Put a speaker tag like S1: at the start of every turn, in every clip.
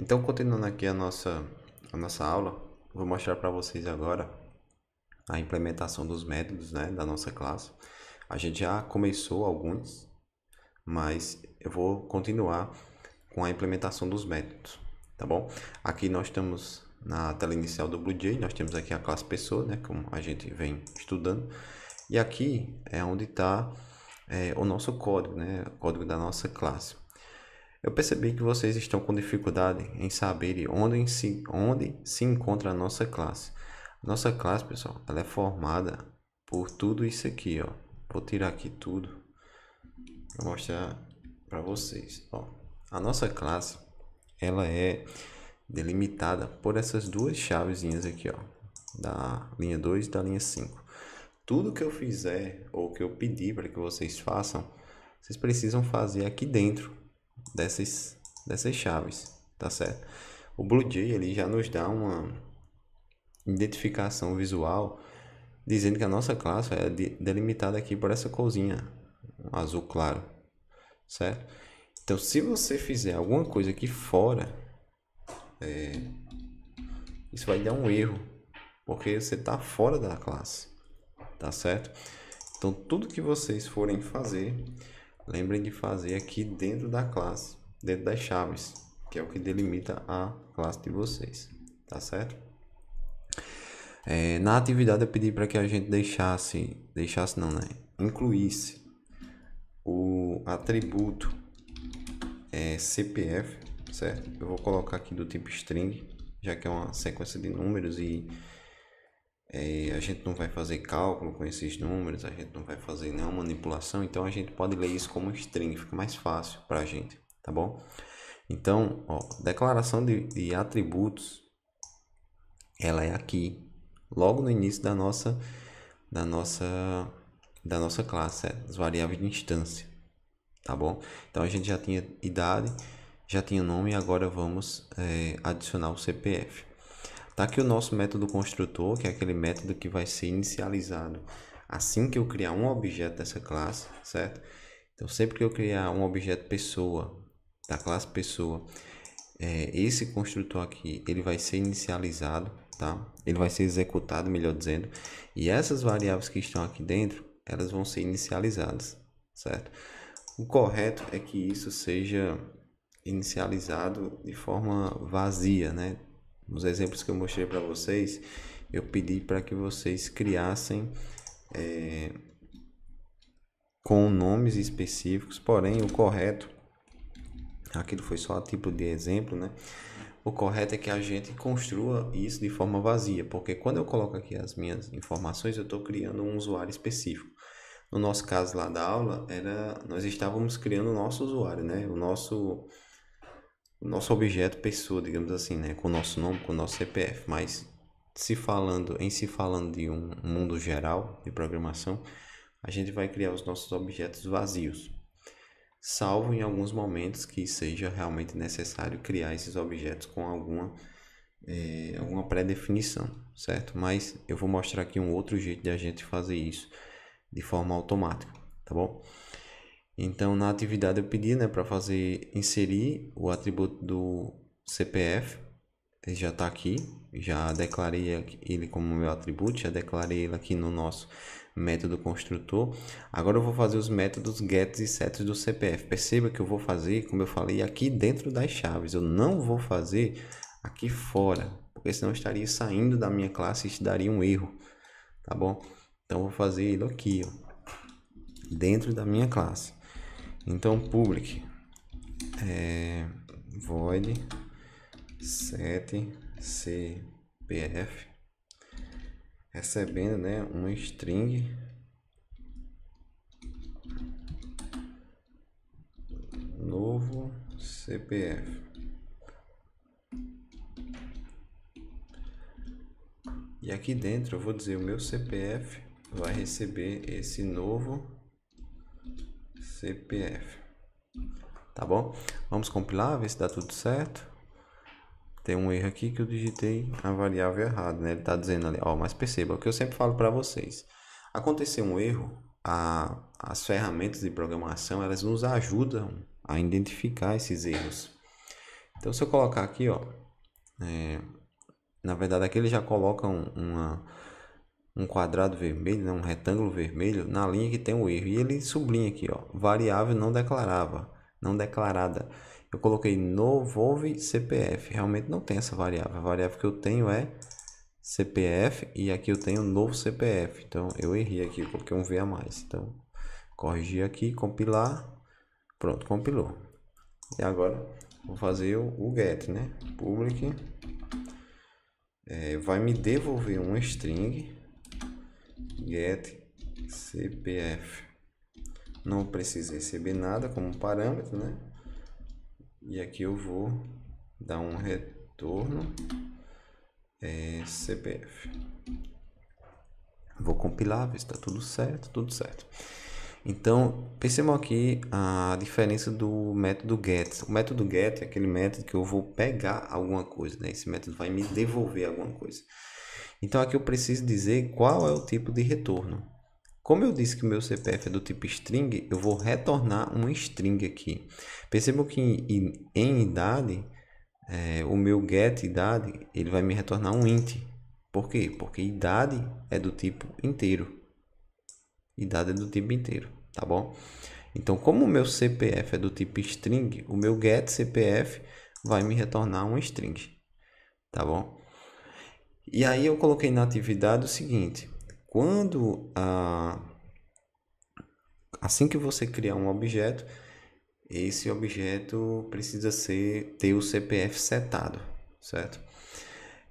S1: Então, continuando aqui a nossa aula, vou mostrar para vocês agora a implementação dos métodos, né, da nossa classe. A gente já começou alguns, mas eu vou continuar com a implementação dos métodos, tá bom? Aqui nós estamos na tela inicial do BlueJ, nós temos aqui a classe pessoa, né, como a gente vem estudando. E aqui é onde está o nosso código, né, o código da nossa classe. Eu percebi que vocês estão com dificuldade em saber onde se encontra a nossa classe. Nossa classe, pessoal, ela é formada por tudo isso aqui, ó. Vou tirar aqui tudo para mostrar para vocês, ó. A nossa classe, ela é delimitada por essas duas chavezinhas aqui, ó, da linha 2 e da linha 5. Tudo que eu fizer ou que eu pedir para que vocês façam, vocês precisam fazer aqui dentro dessas chaves, tá certo? O BlueJ ele já nos dá uma identificação visual dizendo que a nossa classe é delimitada aqui por essa corzinha, um azul claro, certo? Então, se você fizer alguma coisa aqui fora, isso vai dar um erro, porque você está fora da classe, tá certo? Então, tudo que vocês forem fazer, lembrem de fazer aqui dentro da classe, dentro das chaves, que é o que delimita a classe de vocês, tá certo? Na atividade eu pedi para que a gente deixasse não, né? Incluísse o atributo CPF, certo? Eu vou colocar aqui do tipo string, já que é uma sequência de números e a gente não vai fazer cálculo com esses números, a gente não vai fazer nenhuma manipulação, então a gente pode ler isso como string, fica mais fácil para a gente, tá bom? Então, ó, declaração de atributos, ela é aqui, logo no início da nossa, da nossa classe, as variáveis de instância, tá bom? Então a gente já tinha idade, já tinha nome e agora vamos adicionar o CPF. Tá aqui o nosso método construtor, que é aquele método que vai ser inicializado assim que eu criar um objeto dessa classe, certo? Então sempre que eu criar um objeto pessoa, da classe pessoa, esse construtor aqui, ele vai ser inicializado, tá? Ele vai ser executado, melhor dizendo, e essas variáveis que estão aqui dentro, elas vão ser inicializadas, certo? O correto é que isso seja inicializado de forma vazia, né? Nos exemplos que eu mostrei para vocês, eu pedi para que vocês criassem com nomes específicos, porém o correto, aquilo foi só a tipo de exemplo, né? O correto é que a gente construa isso de forma vazia, porque quando eu coloco aqui as minhas informações, eu estou criando um usuário específico. No nosso caso lá da aula, nós estávamos criando o nosso usuário, né? O nosso objeto pessoa, digamos assim, né? Com o nosso nome, com o nosso CPF. Mas se falando de um mundo geral de programação, a gente vai criar os nossos objetos vazios, salvo em alguns momentos que seja realmente necessário criar esses objetos com alguma pré-definição, certo? Mas eu vou mostrar aqui um outro jeito de a gente fazer isso de forma automática, tá bom? Então, na atividade eu pedi, né, para inserir o atributo do CPF. Ele já está aqui, já declarei ele como meu atributo, já declarei ele aqui no nosso método construtor. Agora eu vou fazer os métodos get e set do CPF. Perceba que eu vou fazer, como eu falei, aqui dentro das chaves. Eu não vou fazer aqui fora, porque senão eu estaria saindo da minha classe e isso daria um erro, tá bom? Então eu vou fazer ele aqui, ó, dentro da minha classe. Então public void set CPF, recebendo, né, uma string novo CPF. E aqui dentro eu vou dizer o meu CPF vai receber esse novo CPF. Tá bom? Vamos compilar, ver se dá tudo certo. Tem um erro aqui que eu digitei a variável errada, né? Ele está dizendo ali, ó, mas perceba o que eu sempre falo para vocês. Acontecer um erro, as ferramentas de programação, elas nos ajudam a identificar esses erros. Então se eu colocar aqui, ó, na verdade aqui ele já coloca um quadrado vermelho, né, um retângulo vermelho na linha que tem o erro. E ele sublinha aqui, ó, variável não declarada. Eu coloquei novolve CPF, realmente não tem essa variável. A variável que eu tenho é CPF e aqui eu tenho novo CPF. Então eu errei aqui, eu coloquei um V a mais. Então corrigir aqui, compilar, pronto, compilou. E agora vou fazer o get, né? Public vai me devolver uma string get CPF. Não precisa receber nada como parâmetro, né? E aqui eu vou dar um retorno CPF. Vou compilar, ver se está tudo certo, tudo certo. Então, percebam aqui a diferença do método get. O método get é aquele método que eu vou pegar alguma coisa, né? Esse método vai me devolver alguma coisa. Então, aqui eu preciso dizer qual é o tipo de retorno. Como eu disse que o meu CPF é do tipo string, eu vou retornar uma string aqui. Percebam que em idade, o meu get idade, ele vai me retornar um int. Por quê? Porque idade é do tipo inteiro. Idade é do tipo inteiro, tá bom? Então, como o meu CPF é do tipo string, o meu get CPF vai me retornar uma string, tá bom? E aí eu coloquei na atividade o seguinte: quando assim que você criar um objeto, esse objeto precisa ter o CPF setado, certo?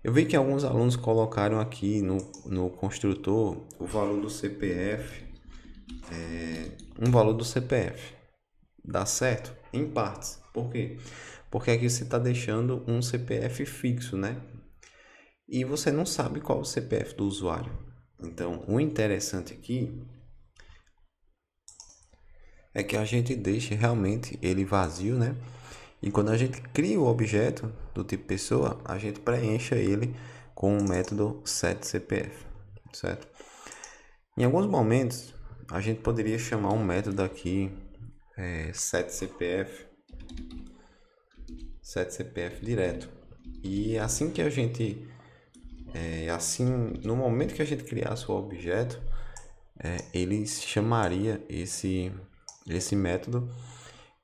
S1: Eu vi que alguns alunos colocaram aqui no construtor o valor do CPF, um valor do CPF. Dá certo? Em partes. Por quê? Porque aqui você está deixando um CPF fixo, né? E você não sabe qual é o CPF do usuário. Então, o interessante aqui é que a gente deixe realmente ele vazio, né? E quando a gente cria o objeto do tipo pessoa, a gente preencha ele com o método setCPF, certo? Em alguns momentos, a gente poderia chamar um método aqui setCPF direto. E assim que a gente, no momento que a gente criasse o objeto, ele chamaria esse método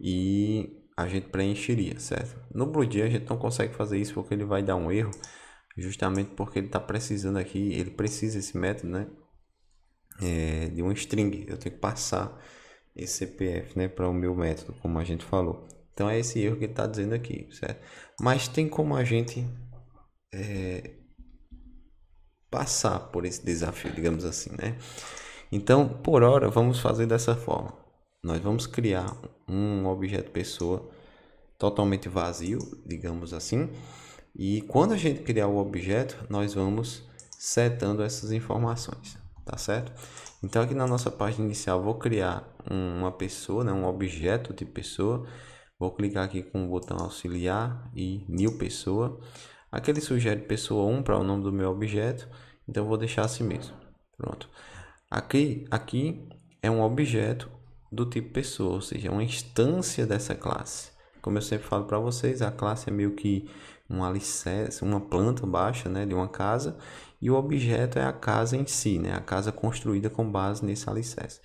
S1: e a gente preencheria, certo? No BlueJ a gente não consegue fazer isso porque ele vai dar um erro, justamente porque ele está precisando aqui, ele precisa esse método, né? De um string, eu tenho que passar esse CPF, né, para o meu método, como a gente falou. Então é esse erro que ele está dizendo aqui, certo? Mas tem como a gente passar por esse desafio, digamos assim, né? Então, por hora, vamos fazer dessa forma. Nós vamos criar um objeto pessoa totalmente vazio, digamos assim. E quando a gente criar o objeto, nós vamos setando essas informações, tá certo? Então, aqui na nossa página inicial, vou criar uma pessoa, né, um objeto de pessoa. Vou clicar aqui com o botão auxiliar e new pessoa. Aqui ele sugere pessoa 1 para o nome do meu objeto, então eu vou deixar assim mesmo. Pronto. Aqui é um objeto do tipo pessoa, ou seja, uma instância dessa classe. Como eu sempre falo para vocês, a classe é meio que um alicerce, uma planta baixa, né, de uma casa, e o objeto é a casa em si, né, a casa construída com base nesse alicerce.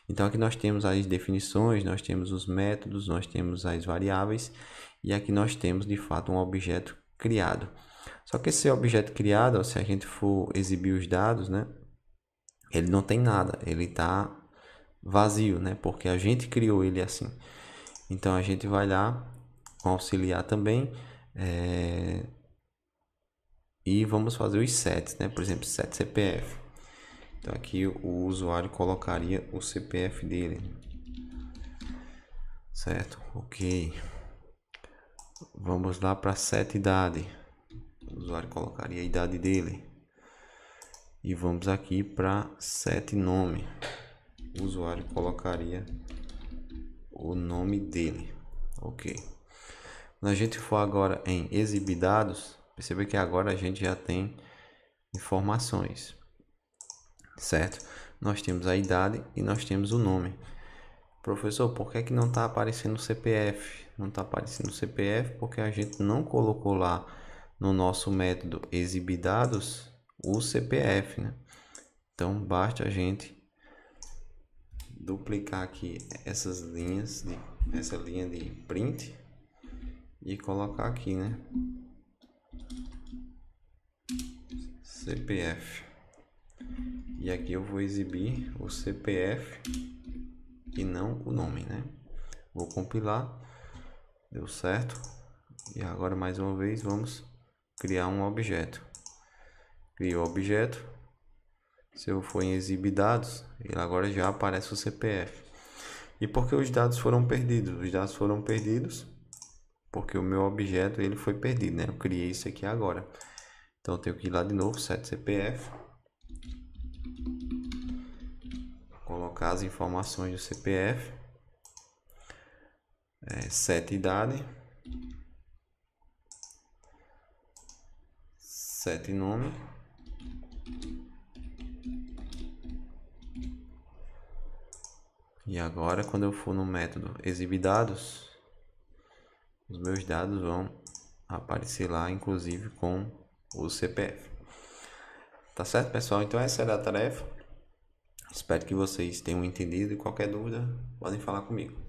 S1: Então aqui nós temos as definições, nós temos os métodos, nós temos as variáveis, e aqui nós temos de fato um objeto criado. Só que esse objeto criado, se a gente for exibir os dados, né, ele não tem nada, ele está vazio, né? Porque a gente criou ele assim. Então a gente vai lá com auxiliar também e vamos fazer os sets, né? Por exemplo, set CPF. Então aqui o usuário colocaria o CPF dele, certo? Ok. Vamos lá para set idade. O usuário colocaria a idade dele. E vamos aqui para set nome. O usuário colocaria o nome dele. Ok. Quando a gente for agora em exibir dados, perceba que agora a gente já tem informações, certo? Nós temos a idade e nós temos o nome. Professor, por que que não está aparecendo o CPF? Não está aparecendo o CPF porque a gente não colocou lá no nosso método exibir dados o CPF, né? Então basta a gente duplicar aqui essas linhas, essa linha de print e colocar aqui, né? CPF. E aqui eu vou exibir o CPF e não o nome, né? Vou compilar, deu certo. E agora mais uma vez vamos criar um objeto. Crio o objeto. Se eu for em exibir dados, ele agora já aparece o CPF. E por que os dados foram perdidos? Os dados foram perdidos porque o meu objeto ele foi perdido, né? Eu criei isso aqui agora. Então eu tenho que ir lá de novo, set CPF. Colocar as informações do CPF. Set idade. Set nome. E agora quando eu for no método exibir dados, os meus dados vão aparecer lá, inclusive com o CPF. Tá certo, pessoal? Então essa era a tarefa. Espero que vocês tenham entendido e qualquer dúvida podem falar comigo.